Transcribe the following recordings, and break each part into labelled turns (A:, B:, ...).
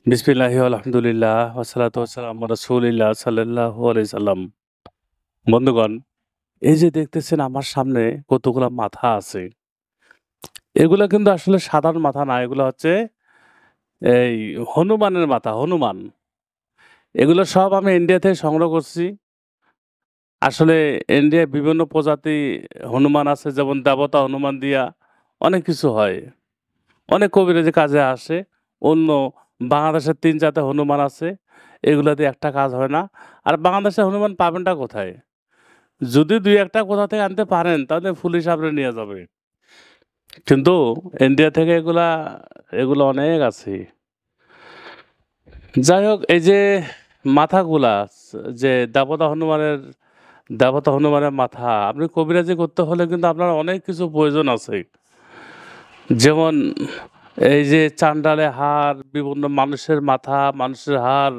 A: বিসমিল্লাহি আলহামদুলিল্লাহ ওয়াসসালাতু ওয়াসসালামু আলা রাসূলিল্লাহ সাল্লাল্লাহু আলাইহি সাল্লাম। বন্ধুগণ, এই যে দেখতেছেন আমার সামনে কতগুলা মাথা আছে। এগুলা কিন্তু আসলে সাধারণ মাথা না, এগুলা হচ্ছে এই হনুমানের মাথা, হনুমান। এগুলো সব আমি ইন্ডিয়া থেকে সংগ্রহ করছি। আসলে ইন্ডিয়ায় বিভিন্ন প্রজাতি হনুমান আছে, যেমন দেবতা হনুমান দিয়া অনেক কিছু হয়। অনেক কবিরাজি কাজে আসে। অন্য বাংলাদেশের ৩ জাতের হনুমান আছে। এগুলা দিয়ে একটা কাজ হয় না। আর বাংলাদেশে হনুমান পাবেনটা কোথায়? যদি ২-১ টা কোথা থেকে আনতে পারেন তাহলে পুলিশ আপনারে নিয়ে যাবে। কিন্তু ইন্ডিয়া থেকে এগুলা অনেক আছে। যাই হোক, এই যে মাথাগুলা যে দেবতা হনুমানের মাথা, আপনি কবিরাজি করতে হলে কিন্তু আপনার অনেক কিছু প্রয়োজন আছে। যেমন এই যে চান্ডালে হাড়, বিভিন্ন মানুষের মাথা, মানুষের হাড়,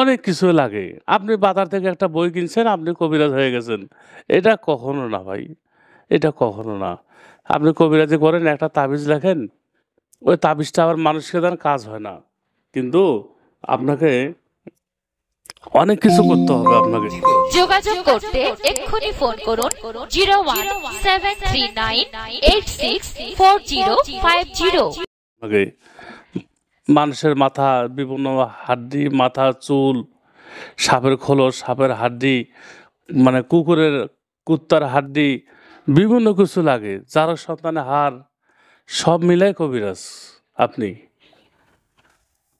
A: অনেক কিছু লাগে। আপনি বাজার থেকে একটা বই কিনছেন, আপনি কবিরাজ হয়ে গেছেন। এটা কখনো না ভাই, এটা কখনো না। আপনি কবিরাজি করেন, একটা তাবিজ লেখেন, ওই তাবিজটা আবার মানুষকে দেন, কাজ হয় না। কিন্তু আপনাকে অনেক কিছু করতে হবে আপনাকে।
B: যোগাযোগ করতে এক্ষুনি ফোন করুন 0173986405
A: আপনাকে মানুষের মাথা, বিভিন্ন হাড্ডি, মাথা, চুল, সাপের খোলস, সাপের হাড্ডি, মানে কুত্তার হাড্ডি, বিভিন্ন কিছু লাগে। জারক সন্তানের হাড়, সব মিলাই কবিরাজ আপনি।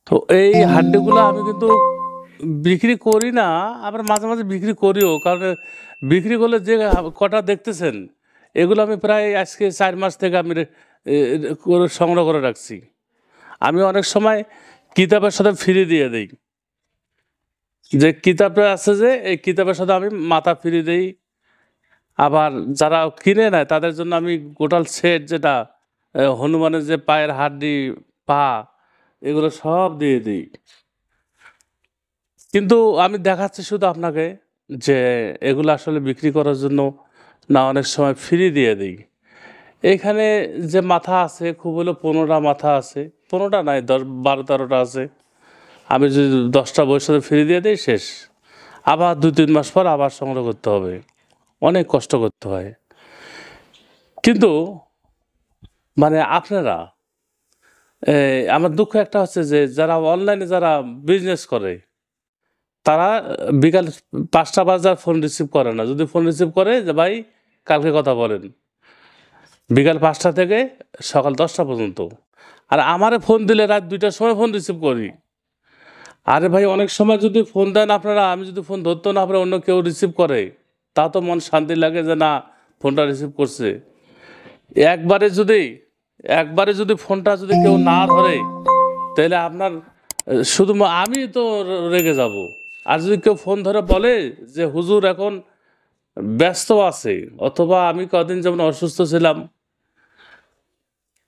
A: তো এই হাড্ডিগুলা আমি কিন্তু বিক্রি করি না, আবার মাঝে, মাঝে বিক্রি করিও। কারণ বিক্রি করলে যে কটা দেখতেছেন, এগুলো আমি প্রায় আজকে ৪ মাস থেকে আমি করে সংগ্রহ করে রাখছি। আমি অনেক সময় কিতাবের সাথে ফ্রি দিয়ে দেই। যে কিতাবটা আছে যে, এই কিতাবের সাথে আমি মাথা ফ্রি দেই। আবার যারা কিনে নেয় তাদের জন্য আমি টোটাল সেট, যেটা হনুমানের যে পায়ের হাড্ডি, পা, এগুলো সব দিয়ে দিই। কিন্তু আমি দেখাচ্ছি শুধু আপনাকে যে এগুলো আসলে বিক্রি করার জন্য না, অনেক সময় ফ্রি দিয়ে দিই। এইখানে যে মাথা আছে, খুব হলো ১৫টা মাথা আছে। ১৫টা নাই, ১২-১৩টা আছে। আমি যদি ১০টা বইয়ের সাথে ফ্রি দিয়ে দিই, শেষ। আবার ২-৩ মাস পর আবার সংগ্রহ করতে হবে। অনেক কষ্ট করতে হয়। কিন্তু মানে আপনারা, আমার দুঃখ একটা হচ্ছে যে যারা অনলাইনে যারা বিজনেস করে, তারা বিকাল ৫টা বাজার ফোন রিসিভ করে না। যদি ফোন রিসিভ করে যে ভাই কালকে কথা বলেন, বিকাল ৫টা থেকে সকাল ১০টা পর্যন্ত। আর আমারে ফোন দিলে রাত ২টার সময় ফোন রিসিভ করি। আরে ভাই, অনেক সময় যদি ফোন দেন আপনারা, আমি যদি ফোন ধরতে না পারে, অন্য কেউ রিসিভ করে, তা তো মন শান্তি লাগে যে না, ফোনটা রিসিভ করছে। একবারে যদি একবারে যদি ফোনটা যদি কেউ না ধরে, তাহলে আপনার শুধু আমি তো রেগে যাব। আর যদি কেউ ফোন ধরে বলে যে হুজুর এখন ব্যস্ত আছে, অথবা আমি কদিন যেমন অসুস্থ ছিলাম,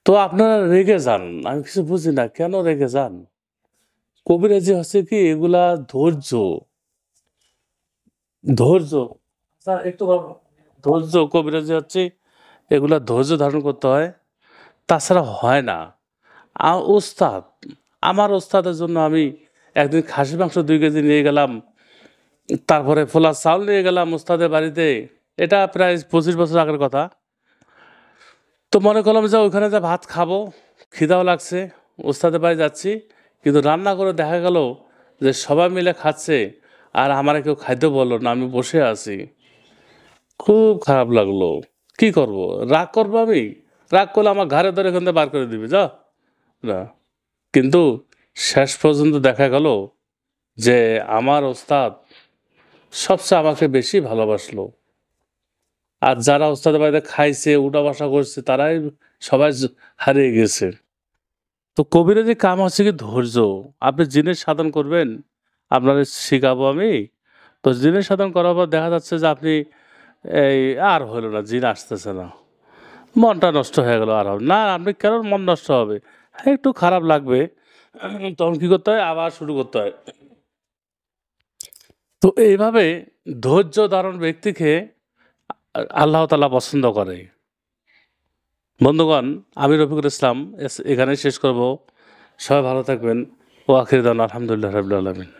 A: তো আপনারা রেগে যান। আমি কিছু বুঝি না কেন রেগে যান। কবিরাজি হচ্ছে কি, এগুলা ধৈর্য, ধৈর্য। স্যার একটু ধৈর্য, কবিরাজি হচ্ছে এগুলা ধৈর্য ধারণ করতে হয়, তাছাড়া হয় না। ওস্তাদ, আমার ওস্তাদের জন্য আমি একদিন খাসি মাংস ২ কেজি নিয়ে গেলাম, তারপরে ফোলা চাউল নিয়ে গেলাম ওস্তাদের বাড়িতে। এটা প্রায় ২৫ বছর আগের কথা। তো মনে করলাম যে ওইখানে যে ভাত খাবো, খিদাও লাগছে, ওস্তাদের বাড়ি যাচ্ছি। কিন্তু রান্না করে দেখা গেল যে সবাই মিলে খাচ্ছে, আর আমারে কেউ খাইতে বলল না, আমি বসে আছি। খুব খারাপ লাগলো। কি করব? রাগ করবো আমি? রাগ করলে আমার ঘাড়ে ধরে এখান থেকে বার করে দিবে, যা। না। কিন্তু শেষ পর্যন্ত দেখা গেল যে আমার ওস্তাদ সবচেয়ে আমাকে বেশি ভালোবাসলো। আর যারা ওস্তাদের বাড়িতে খাইছে, উঠা বসা করছে, তারাই সবাই হারিয়ে গেছে। তো কবিরাজি কাম হচ্ছে কি ধৈর্য। আপনি জিনিস সাধন করবেন, আপনারে শিখাবো আমি। তো জিনিস সাধন করার পর দেখা যাচ্ছে যে আপনি এই আর হইল না, জিন আসতেছে না। মনটা নষ্ট হয়ে গেল, আর হবে না। আপনি কেন মন নষ্ট হবে? হ্যাঁ, একটু খারাপ লাগবে। তখন কি করতে হয়? আবার শুরু করতে হয়। তো এইভাবে ধৈর্য ধারণ ব্যক্তিকে আল্লাহ তাআলা পছন্দ করে। বন্ধুগণ, আমি রফিকুল ইসলাম এখানেই শেষ করব। সবাই ভালো থাকবেন। ও আখির দান আলহামদুলিল্লাহ রাব্বিল আলামিন।